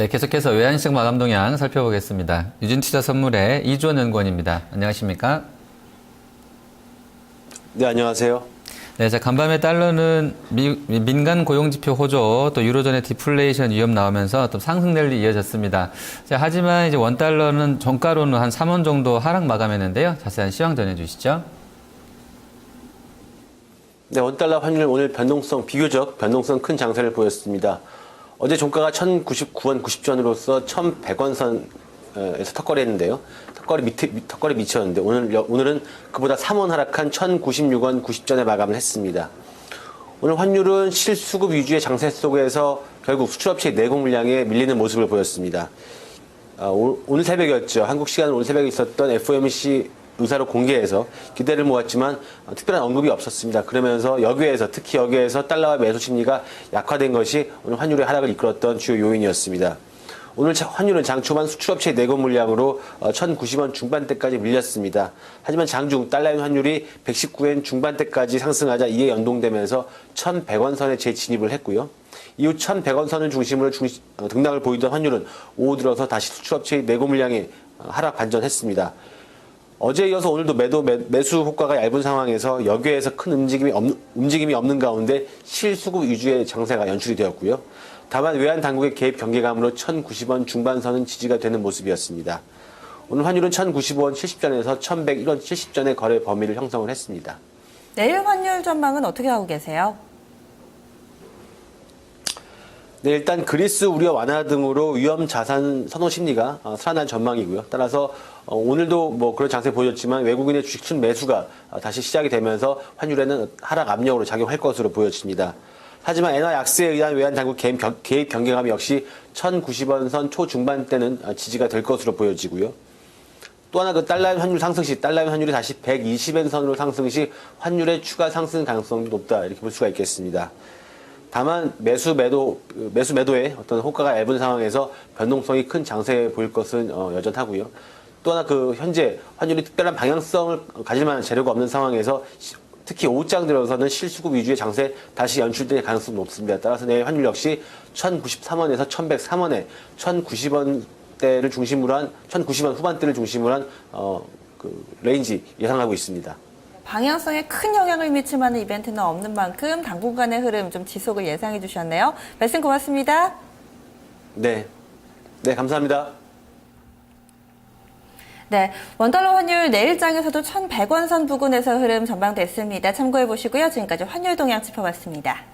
네, 계속해서 외환시장 마감 동향 살펴보겠습니다. 유진투자선물의 이주원 연구원입니다. 안녕하십니까? 네, 안녕하세요. 네, 자, 간밤에 달러는 민간 고용지표 호조, 또 유로존의 디플레이션 위험 나오면서 또 상승 랠리 이어졌습니다. 자, 하지만 이제 원달러는 종가로는 한 3원 정도 하락 마감했는데요. 자세한 시황 전해주시죠. 네, 원달러 환율 오늘 비교적 변동성 큰 장세를 보였습니다. 어제 종가가 1,099원 90전으로서 1,100원 선에서 턱걸이 했는데요. 턱걸이 미쳤는데 오늘은 그보다 3원 하락한 1,096원 90전에 마감을 했습니다. 오늘 환율은 실수급 위주의 장세 속에서 결국 수출업체의 내공 물량에 밀리는 모습을 보였습니다. 오늘 새벽이었죠. 한국 시간 오늘 새벽에 있었던 FOMC 의사로 공개해서 기대를 모았지만 특별한 언급이 없었습니다. 그러면서 특히 여기에서 달러와 매수 심리가 약화된 것이 오늘 환율의 하락을 이끌었던 주요 요인이었습니다. 오늘 환율은 장 초반 수출업체의 내공 물량으로 1,090원 중반대까지 밀렸습니다. 하지만 장중 달러의 환율이 119엔 중반대까지 상승하자 이에 연동되면서 1,100원 선에 재진입을 했고요. 이후 1,100원 선을 중심으로 등락을 보이던 환율은 오후 들어서 다시 수출업체의 내공 물량에 하락 반전했습니다. 어제에 이어서 오늘도 매수 효과가 얇은 상황에서 여기에서 큰 움직임이 없는 가운데 실수급 위주의 장세가 연출이 되었고요. 다만 외환 당국의 개입 경계감으로 1,090원 중반선은 지지가 되는 모습이었습니다. 오늘 환율은 1,090원 70전에서 1,101원 70전의 거래 범위를 형성을 했습니다. 내일 환율 전망은 어떻게 하고 계세요? 네, 일단 그리스 우려 완화 등으로 위험 자산 선호 심리가 살아날 전망이고요. 따라서 오늘도 그런 장세 보였지만 외국인의 주식 순 매수가 다시 시작이 되면서 환율에는 하락 압력으로 작용할 것으로 보여집니다. 하지만 엔화 약세에 의한 외환 당국 개입 경계감 역시 1,090원 선 초중반대는 지지가 될 것으로 보여지고요. 또 하나 달러의 환율 상승 시 달러의 환율이 다시 120엔 선으로 상승 시 환율의 추가 상승 가능성이 높다 이렇게 볼 수가 있겠습니다. 다만 매수 매도의 어떤 호가가 얇은 상황에서 변동성이 큰 장세에 보일 것은 여전하고요. 또 하나 현재 환율이 특별한 방향성을 가질 만한 재료가 없는 상황에서 특히 오후장 들어서는 실수급 위주의 장세 다시 연출될 가능성이 높습니다. 따라서 내일 환율 역시 1,093원에서 1,103원에 1,090원대를 중심으로 한 1,090원 후반대를 중심으로 한 레인지 예상하고 있습니다. 방향성에 큰 영향을 미칠 만한 이벤트는 없는 만큼 당분간의 흐름 좀 지속을 예상해 주셨네요. 말씀 고맙습니다. 네, 감사합니다. 네, 원달러 환율 내일장에서도 1,100원 선 부근에서 흐름 전망됐습니다. 참고해 보시고요. 지금까지 환율 동향 짚어봤습니다.